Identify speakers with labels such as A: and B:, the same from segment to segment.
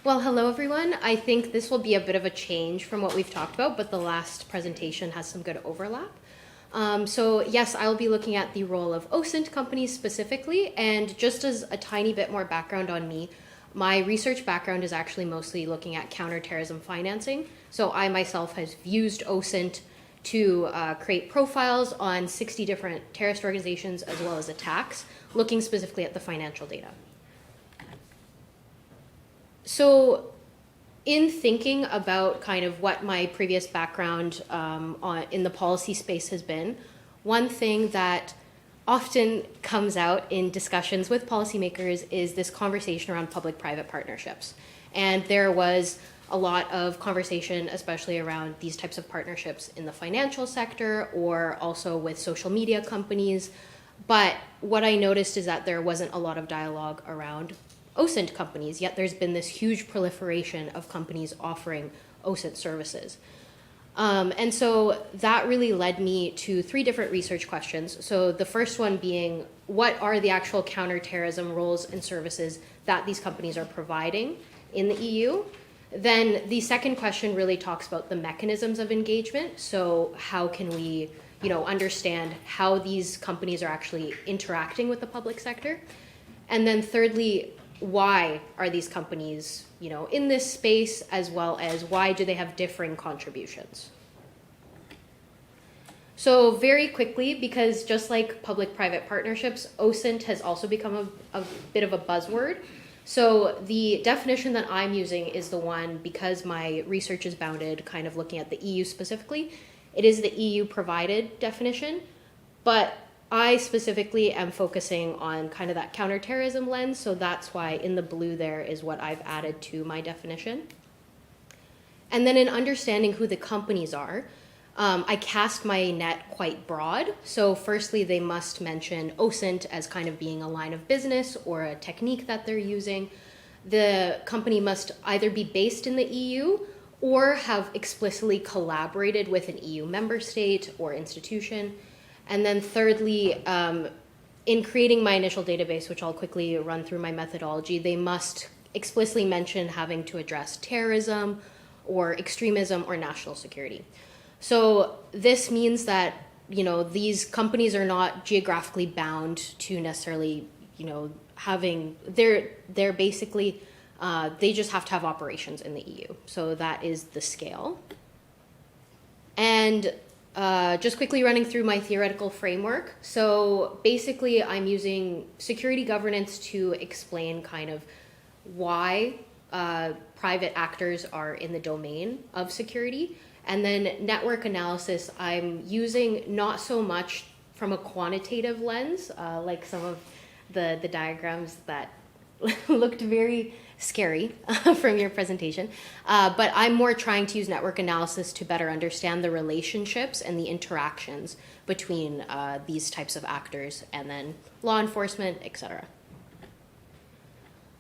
A: Well, hello everyone. I think this will be a bit of a change from what we've talked about, but the last presentation has some good overlap. So yes, I'll be looking at the role of OSINT companies specifically, and just as a tiny bit more background on me, my research background is actually mostly looking at counterterrorism financing. So I myself have used OSINT to create profiles on 60 different terrorist organizations as well as attacks, looking specifically at the financial data. So in thinking about kind of what my previous background in the policy space has been, one thing that often comes out in discussions with policymakers is this conversation around public-private partnerships. And there was a lot of conversation, especially around these types of partnerships in the financial sector or also with social media companies. But what I noticed is that there wasn't a lot of dialogue around OSINT companies, yet there's been this huge proliferation of companies offering OSINT services. And so that really led me to 3 different research questions. So the first one being, what are the actual counterterrorism roles and services that these companies are providing in the EU? Then the second question really talks about the mechanisms of engagement. So how can we, understand how these companies are actually interacting with the public sector? And then thirdly, why are these companies, in this space, as well as why do they have differing contributions? So very quickly, because just like public-private partnerships, OSINT has also become a bit of a buzzword. So the definition that I'm using is the one, because my research is bounded kind of looking at the EU specifically, it is the EU provided definition, but I specifically am focusing on kind of that counterterrorism lens, so that's why in the blue there is what I've added to my definition. And then in understanding who the companies are, I cast my net quite broad. So firstly, they must mention OSINT as kind of being a line of business or a technique that they're using. The company must either be based in the EU or have explicitly collaborated with an EU member state or institution. And then thirdly, in creating my initial database, which I'll quickly run through my methodology, they must explicitly mention having to address terrorism or extremism or national security. So this means that, these companies are not geographically bound to necessarily, they're basically, they just have to have operations in the EU. So that is the scale. And just quickly running through my theoretical framework. So basically, I'm using security governance to explain kind of why private actors are in the domain of security. And then network analysis, I'm using not so much from a quantitative lens, like some of the diagrams that looked very scary from your presentation, but I'm more trying to use network analysis to better understand the relationships and the interactions between these types of actors and then law enforcement, etc.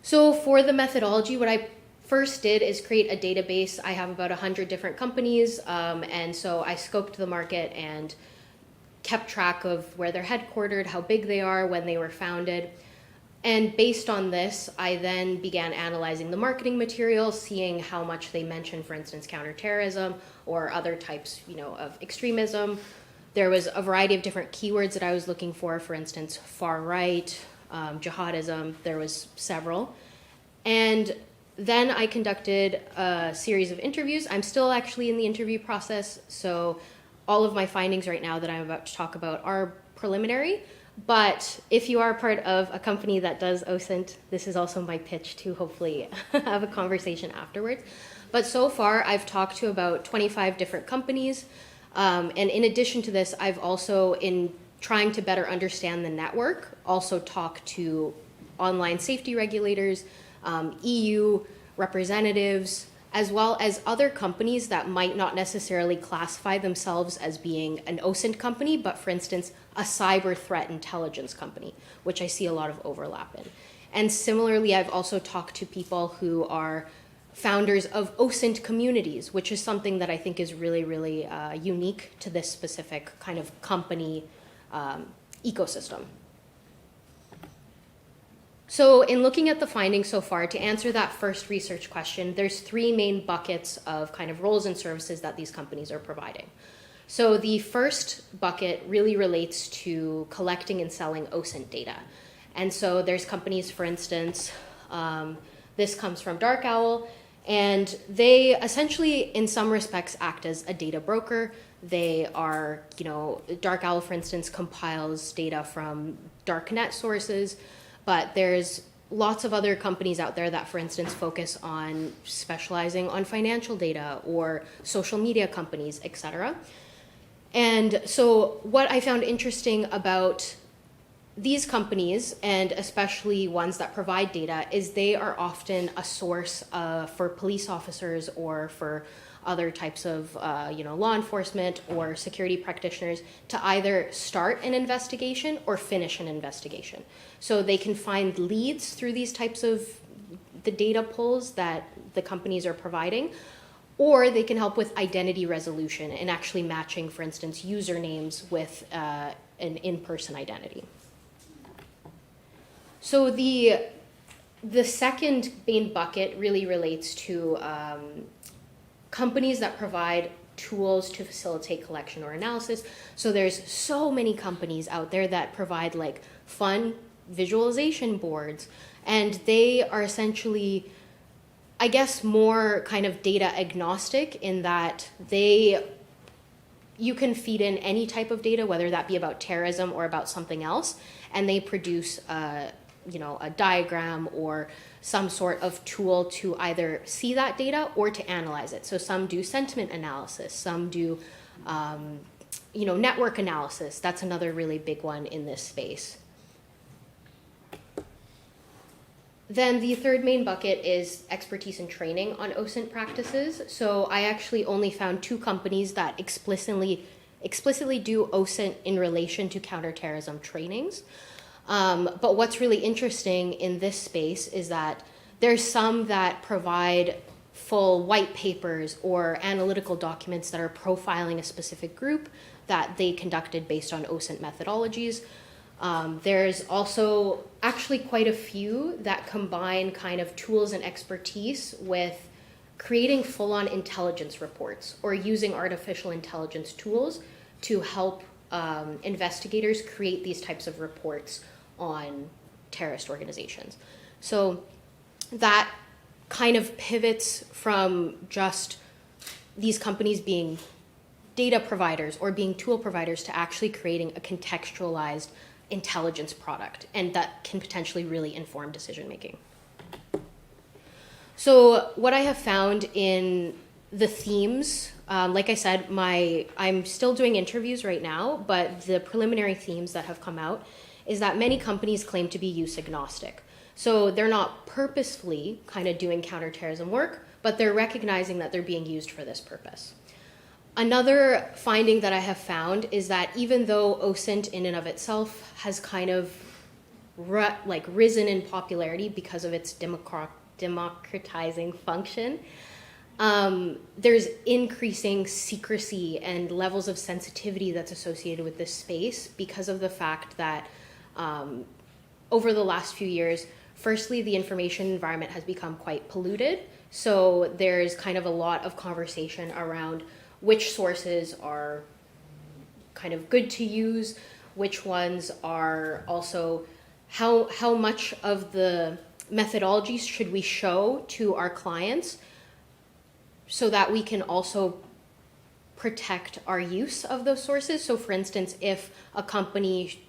A: So for the methodology, what I first did is create a database. I have about 100 different companies, and so I scoped the market and kept track of where they're headquartered, how big they are, when they were founded. And based on this, I then began analyzing the marketing materials, seeing how much they mention, for instance, counterterrorism or other types, of extremism. There was a variety of different keywords that I was looking for instance, far right, jihadism, there was several. And then I conducted a series of interviews. I'm still actually in the interview process, so all of my findings right now that I'm about to talk about are preliminary. But if you are part of a company that does OSINT, this is also my pitch to hopefully have a conversation afterwards. But so far, I've talked to about 25 different companies. And in addition to this, I've also, in trying to better understand the network, also talked to online safety regulators, EU representatives, as well as other companies that might not necessarily classify themselves as being an OSINT company, but for instance, a cyber threat intelligence company, which I see a lot of overlap in. And similarly, I've also talked to people who are founders of OSINT communities, which is something that I think is really, really unique to this specific kind of company ecosystem. So in looking at the findings so far, to answer that first research question, there's three main buckets of kind of roles and services that these companies are providing. So the first bucket really relates to collecting and selling OSINT data. And so there's companies, for instance, this comes from Dark Owl, and they essentially, in some respects, act as a data broker. They are, Dark Owl, for instance, compiles data from darknet sources, but there's lots of other companies out there that, for instance, focus on specializing on financial data or social media companies, etc. And so what I found interesting about these companies, and especially ones that provide data, is they are often a source for police officers or for other types of law enforcement or security practitioners to either start an investigation or finish an investigation. So they can find leads through these types of the data pulls that the companies are providing, or they can help with identity resolution and actually matching, for instance, usernames with an in-person identity. So the second main bucket really relates to companies that provide tools to facilitate collection or analysis. So there's so many companies out there that provide like fun visualization boards, and they are essentially, I guess, more kind of data agnostic in that you can feed in any type of data, whether that be about terrorism or about something else, and they produce a diagram or some sort of tool to either see that data or to analyze it. So some do sentiment analysis, some do network analysis. That's another really big one in this space. Then the third main bucket is expertise and training on OSINT practices. So I actually only found two companies that explicitly do OSINT in relation to counterterrorism trainings. But what's really interesting in this space is that there's some that provide full white papers or analytical documents that are profiling a specific group that they conducted based on OSINT methodologies. There's also actually quite a few that combine kind of tools and expertise with creating full-on intelligence reports or using artificial intelligence tools to help investigators create these types of reports on terrorist organizations. So that kind of pivots from just these companies being data providers or being tool providers to actually creating a contextualized intelligence product, and that can potentially really inform decision making. So what I have found in the themes, like I said, I'm still doing interviews right now, but the preliminary themes that have come out is that many companies claim to be use agnostic. So they're not purposefully kind of doing counterterrorism work, but they're recognizing that they're being used for this purpose. Another finding that I have found is that even though OSINT in and of itself has kind of risen in popularity because of its democratizing function, there's increasing secrecy and levels of sensitivity that's associated with this space because of the fact that over the last few years, firstly, the information environment has become quite polluted. So there's kind of a lot of conversation around which sources are kind of good to use, which ones are also, how much of the methodologies should we show to our clients so that we can also protect our use of those sources. So for instance, if a company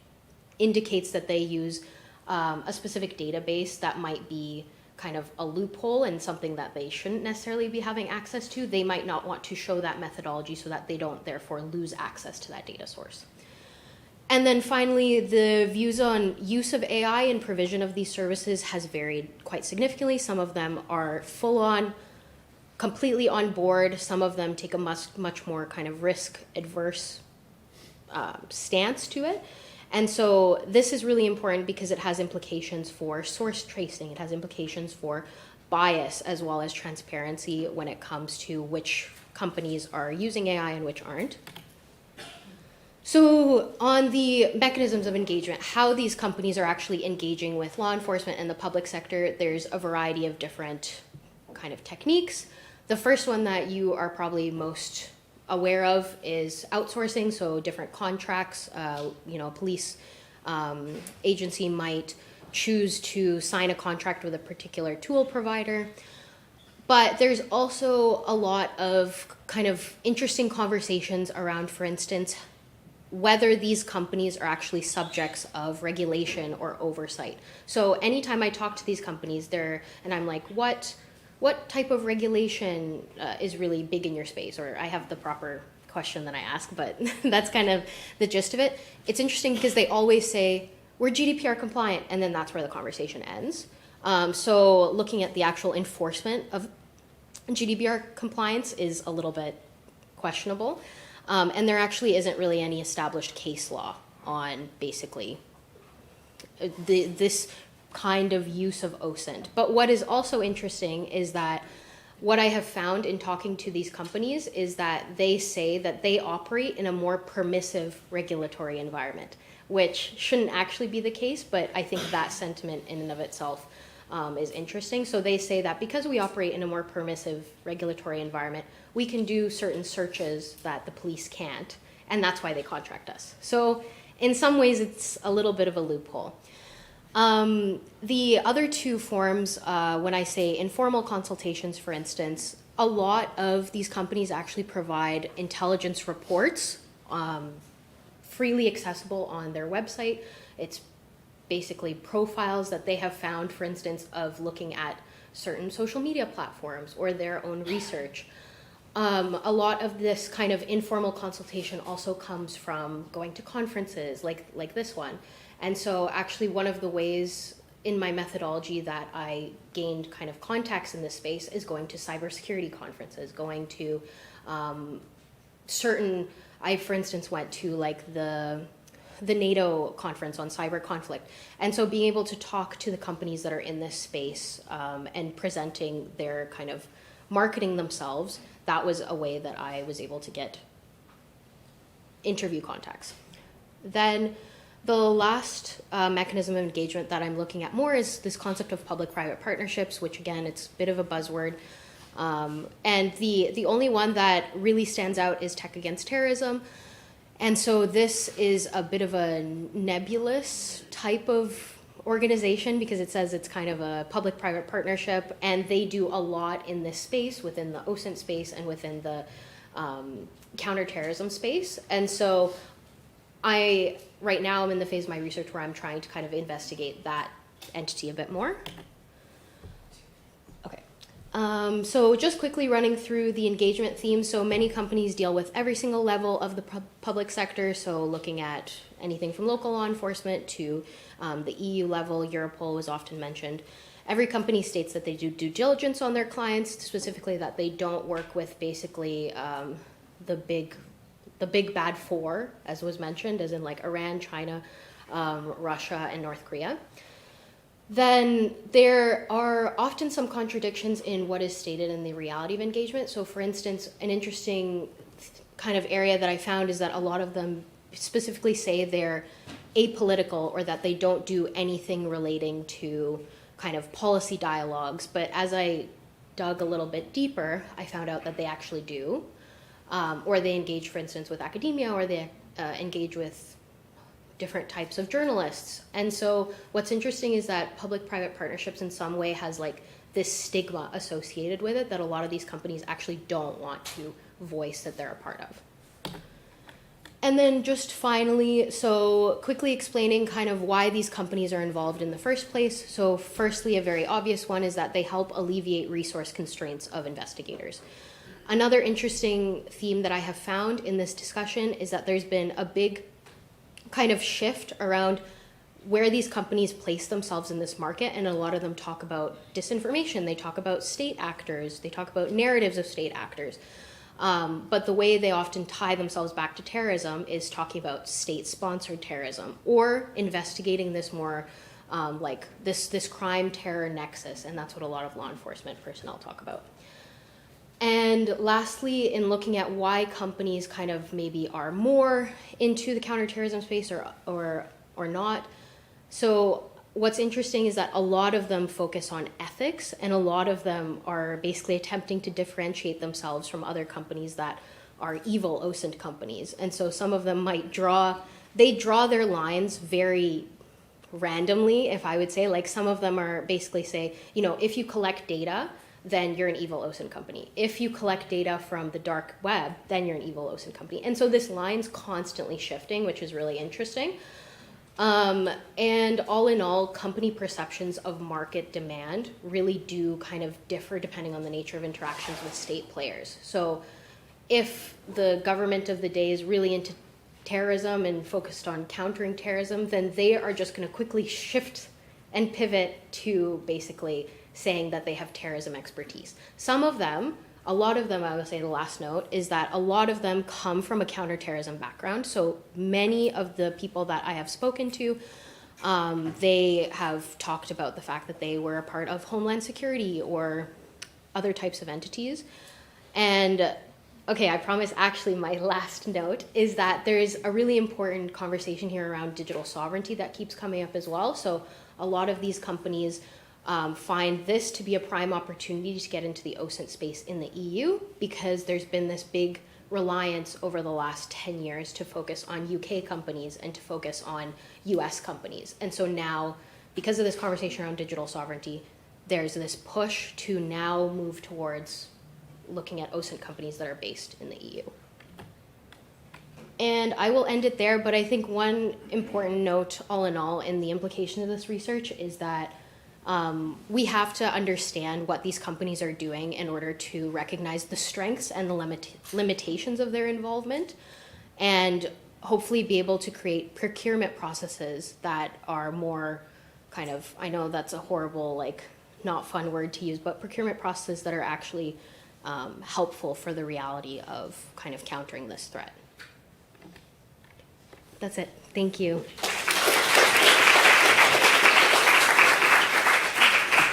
A: indicates that they use a specific database that might be kind of a loophole and something that they shouldn't necessarily be having access to, they might not want to show that methodology so that they don't therefore lose access to that data source. And then finally, the views on use of AI and provision of these services has varied quite significantly. Some of them are full on, completely on board. Some of them take a much more kind of risk adverse stance to it. And so this is really important because it has implications for source tracing. It has implications for bias as well as transparency when it comes to which companies are using AI and which aren't. So on the mechanisms of engagement, how these companies are actually engaging with law enforcement and the public sector, there's a variety of different kind of techniques. The first one that you are probably most aware of is outsourcing, so different contracts. A police agency might choose to sign a contract with a particular tool provider. But there's also a lot of kind of interesting conversations around, for instance, whether these companies are actually subjects of regulation or oversight. So anytime I talk to these companies, and I'm like, what type of regulation is really big in your space? Or I have the proper question that I ask, but that's kind of the gist of it. It's interesting because they always say, we're GDPR compliant, and then that's where the conversation ends. So looking at the actual enforcement of GDPR compliance is a little bit questionable. And there actually isn't really any established case law on basically this kind of use of OSINT. But what is also interesting is that what I have found in talking to these companies is that they say that they operate in a more permissive regulatory environment, which shouldn't actually be the case, but I think that sentiment in and of itself is interesting. So they say that because we operate in a more permissive regulatory environment, we can do certain searches that the police can't, and that's why they contract us. So in some ways, it's a little bit of a loophole. The other two forms, when I say informal consultations, for instance, a lot of these companies actually provide intelligence reports freely accessible on their website. It's basically profiles that they have found, for instance, of looking at certain social media platforms or their own research. A lot of this kind of informal consultation also comes from going to conferences like this one. And so actually one of the ways in my methodology that I gained kind of contacts in this space is going to cybersecurity conferences, going to I, for instance, went to like the NATO conference on cyber conflict. And so being able to talk to the companies that are in this space and presenting their kind of marketing themselves, that was a way that I was able to get interview contacts. Then the last mechanism of engagement that I'm looking at more is this concept of public-private partnerships, which again, it's a bit of a buzzword. And the only one that really stands out is Tech Against Terrorism. And so this is a bit of a nebulous type of organization because it says it's kind of a public-private partnership, and they do a lot in this space, within the OSINT space and within the counterterrorism space. And so right now I'm in the phase of my research where I'm trying to kind of investigate that entity a bit more. So just quickly running through the engagement themes. So many companies deal with every single level of the public sector. So looking at anything from local law enforcement to the EU level, Europol was often mentioned. Every company states that they do due diligence on their clients, specifically that they don't work with basically the big bad four, as was mentioned, as in like Iran, China, Russia, and North Korea. Then there are often some contradictions in what is stated in the reality of engagement. So for instance, an interesting kind of area that I found is that a lot of them specifically say they're apolitical or that they don't do anything relating to kind of policy dialogues. But as I dug a little bit deeper, I found out that they actually do. Or they engage, for instance, with academia, or they engage with different types of journalists. And so what's interesting is that public-private partnerships in some way has like this stigma associated with it that a lot of these companies actually don't want to voice that they're a part of. And then just finally, so quickly explaining kind of why these companies are involved in the first place. So firstly, a very obvious one is that they help alleviate resource constraints of investigators. Another interesting theme that I have found in this discussion is that there's been a big kind of shift around where these companies place themselves in this market, and a lot of them talk about disinformation, they talk about state actors, they talk about narratives of state actors. But the way they often tie themselves back to terrorism is talking about state-sponsored terrorism or investigating this more like this crime-terror nexus, and that's what a lot of law enforcement personnel talk about. And lastly, in looking at why companies kind of maybe are more into the counterterrorism space or not. So what's interesting is that a lot of them focus on ethics, and a lot of them are basically attempting to differentiate themselves from other companies that are evil OSINT companies. And so some of them might draw their lines very randomly, if I would say. Like some of them are basically say, if you collect data, then you're an evil OSINT company. If you collect data from the dark web, then you're an evil OSINT company. And so this line's constantly shifting, which is really interesting. And all in all, company perceptions of market demand really do kind of differ depending on the nature of interactions with state players. So if the government of the day is really into terrorism and focused on countering terrorism, then they are just going to quickly shift and pivot to basically saying that they have terrorism expertise. Some of them, a lot of them, I would say the last note, is that a lot of them come from a counterterrorism background. So many of the people that I have spoken to, they have talked about the fact that they were a part of Homeland Security or other types of entities. And okay, I promise actually my last note is that there is a really important conversation here around digital sovereignty that keeps coming up as well. So a lot of these companies find this to be a prime opportunity to get into the OSINT space in the EU, because there's been this big reliance over the last 10 years to focus on UK companies and to focus on US companies. And so now, because of this conversation around digital sovereignty, there's this push to now move towards looking at OSINT companies that are based in the EU. And I will end it there, but I think one important note all in all in the implication of this research is that we have to understand what these companies are doing in order to recognize the strengths and the limitations of their involvement, and hopefully be able to create procurement processes that are more kind of, I know that's a horrible, like, not fun word to use, but procurement processes that are actually helpful for the reality of kind of countering this threat. That's it. Thank you.